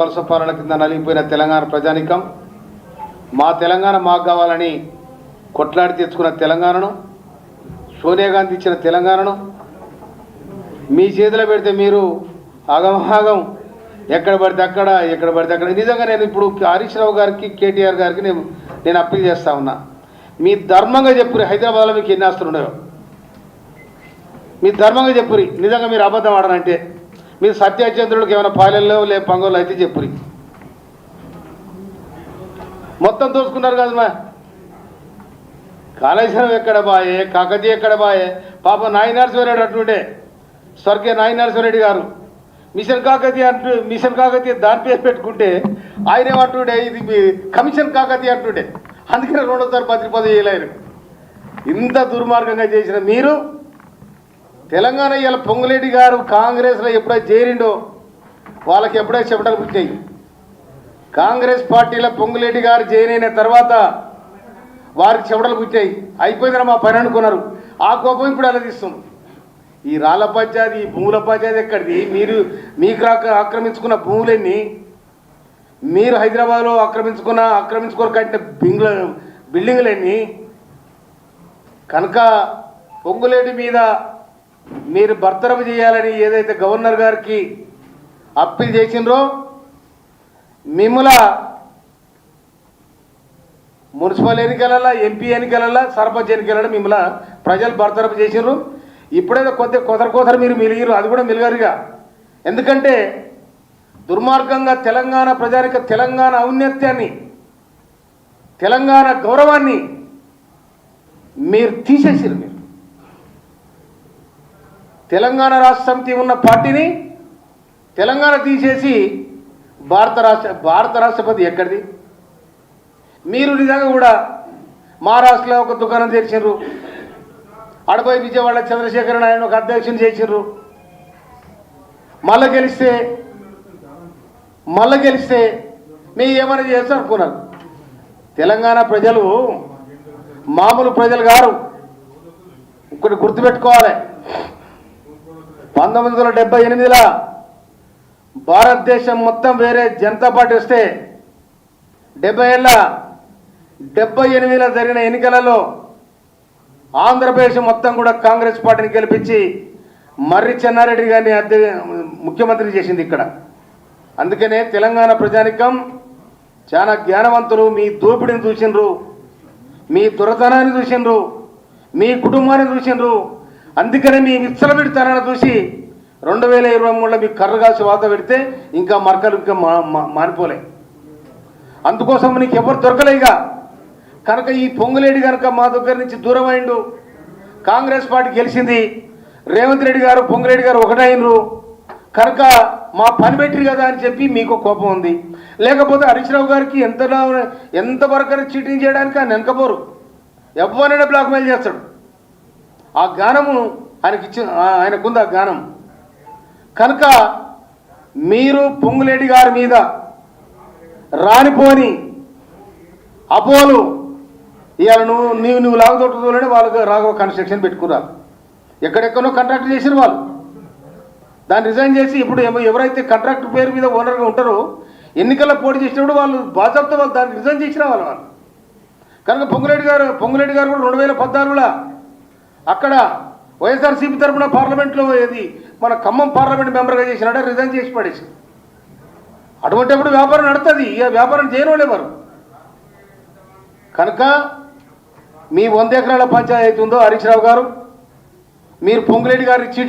వలస పాలన కింద నలిగిపోయిన తెలంగాణ ప్రజానికం మా తెలంగాణ మాకు కావాలని కొట్లాడి తెచ్చుకున్న తెలంగాణను, సోనియా గాంధీ ఇచ్చిన తెలంగాణను మీ చేతిలో పెడితే మీరు ఆగమాగం ఎక్కడ పడితే అక్కడ నిజంగా నేను ఇప్పుడు హరీష్ రావు గారికి, కేటీఆర్ గారికి నేను అప్పీల్ చేస్తా ఉన్నా. మీ ధర్మంగా చెప్పురి హైదరాబాద్లో మీకు ఎన్ని ఆస్తులు ఉన్నాయో మీ ధర్మంగా చెప్పురి. నిజంగా మీరు అబద్ధం ఆడనంటే మీరు సత్యచంద్రుడికి ఏమైనా పాలెల్లో లే పంగోళ్ళు అయితే చెప్పురి. మొత్తం దోచుకున్నారు కదా మా కాళేశ్వరం ఎక్కడ బాయే, కాకతీయ ఎక్కడ బాయే. పాప నాయనరసింహారెడ్డి అంటుండే, స్వర్గీయ నాయనరసింహారెడ్డి గారు మిషన్ కాకతీయ దాని పేరు పెట్టుకుంటే ఆయన ఏమంటుండే, ఇది కమిషన్ కాకతీయ అంటుండే. అందుకనే రెండోసారి మంత్రి పదవి చేయలేరు. ఇంత దుర్మార్గంగా చేసిన మీరు తెలంగాణ ఇవాళ పొంగులేటి గారు కాంగ్రెస్లో ఎప్పుడైతే చేరిండో వాళ్ళకి ఎప్పుడైతే చెమటలు పుట్టాయి. కాంగ్రెస్ పార్టీలో పొంగులేటి గారు జాయిన్ అయిన తర్వాత వారికి చెమటలు పుట్టాయి. అయిపోయిందని మా పని అనుకున్నారు. ఆ కోపం ఇప్పుడు అలా తీస్తుంది. ఈ రాళ్ల పంచాయతీ, ఈ భూముల పంచాయతీ ఎక్కడిది? మీకు ఆక్రమించుకున్న భూములన్నీ మీరు హైదరాబాద్లో ఆక్రమించుకొని కట్టిన బిల్డింగులన్నీ కనుక పొంగులేటి మీద మీరు బర్తరఫ్ చేయాలని ఏదైతే గవర్నర్ గారికి అప్పీల్ చేసిండ్రో, మిమ్మల్ని మున్సిపల్ ఎన్నికలలో, ఎంపీ ఎన్నికలలో, సర్పంచ్ ఎన్నికలలో మిమ్మల్ని ప్రజలు బర్తరఫ్ చేసిండ్రు. ఇప్పుడైతే కొత్తరు మీరు మిలిగిరు, అది కూడా మిలిగారుగా. ఎందుకంటే దుర్మార్గంగా తెలంగాణ ప్రజానిక తెలంగాణ ఔన్నత్యాన్ని, తెలంగాణ గౌరవాన్ని మీరు తీసేసారు. మీరు తెలంగాణ రాష్ట్ర సమితి ఉన్న పార్టీని తెలంగాణ తీసేసి భారత రాష్ట్రపతి ఎక్కడిది? మీరు నిజంగా కూడా మహారాష్ట్రలో ఒక దుకాణం తెరిచారు, అడపోయి విజయవాడ చంద్రశేఖరన్ ఆయన ఒక అధ్యక్షుని చేసిర్రు. మళ్ళీ గెలిస్తే మీరు ఏమైనా చేస్తారు అనుకున్నారు. తెలంగాణ ప్రజలు మామూలు ప్రజలు గారు. ఒకటి గుర్తుపెట్టుకోవాలి, 1978లో భారతదేశం మొత్తం వేరే జనతా పార్టీ వస్తే 78లో జరిగిన ఎన్నికలలో ఆంధ్రప్రదేశ్ మొత్తం కూడా కాంగ్రెస్ పార్టీని గెలిపించి మర్రి చెన్నారెడ్డి గారిని ముఖ్యమంత్రి చేసింది ఇక్కడ. అందుకనే తెలంగాణ ప్రజానికం చాలా జ్ఞానవంతులు. మీ దోపిడిని చూసిండ్రు, మీ దురతనాన్ని చూసిండ్రు, మీ కుటుంబాన్ని చూసిండ్రు. అందుకనే మీ విచ్చలబెడితనాన్ని చూసి 2023లో మీకు కర్ర కాసి వాత పెడితే ఇంకా మరకలు ఇంకా మారిపోలే. అందుకోసం నీకు ఎవరు దొరకలేగా. కనుక ఈ పొంగులేడి కనుక మా దగ్గర నుంచి దూరం అయిండు. కాంగ్రెస్ పార్టీ గెలిచింది, రేవంత్ రెడ్డి గారు పొంగులేడి గారు ఒకటైనరు కనుక మా పని పెట్టిరు కదా అని చెప్పి మీకు కోపం ఉంది. లేకపోతే హరీష్ రావు గారికి ఎంతవరకు చీటింగ్ చేయడానికి ఆయన వెనకపోరు. ఎవరైనా బ్లాక్మెయిల్ చేస్తాడు. ఆ జ్ఞానము ఆయనకుంది, ఆ జ్ఞానం. కనుక మీరు పొంగులేటి గారి మీద రానిపోని అపోలు ఇవాళ నువ్వు లాగదొట్టుతోనే వాళ్ళకి రాఘవ కన్స్ట్రక్షన్ పెట్టుకున్నారు. ఎక్కడెక్కడో కాంట్రాక్ట్ చేసిన వాళ్ళు దాన్ని రిజైన్ చేసి ఇప్పుడు ఎవరైతే కాంట్రాక్ట్ పేరు మీద ఓనర్గా ఉంటారో ఎన్నికల్లో పోటీ చేసినప్పుడు వాళ్ళు బాధ్యత వాళ్ళు దాన్ని రిజైన్ చేసిన వాళ్ళు. కనుక పొంగులేటి గారు కూడా 2014లో అక్కడ వైఎస్ఆర్సీపీ తరఫున పార్లమెంట్లో ఏది మన ఖమ్మం పార్లమెంట్ మెంబర్గా చేసినాడే రిజైన్ చేసి పడేసి. అటువంటిప్పుడు వ్యాపారం నడుతుంది. ఇక వ్యాపారం చేయని వాళ్ళే వారు. కనుక మీ 100 ఎకరాల పంచాయతీ ఉందో హరీష్ రావు గారు, మీరు పొంగులేటి గారికి చీటింగ్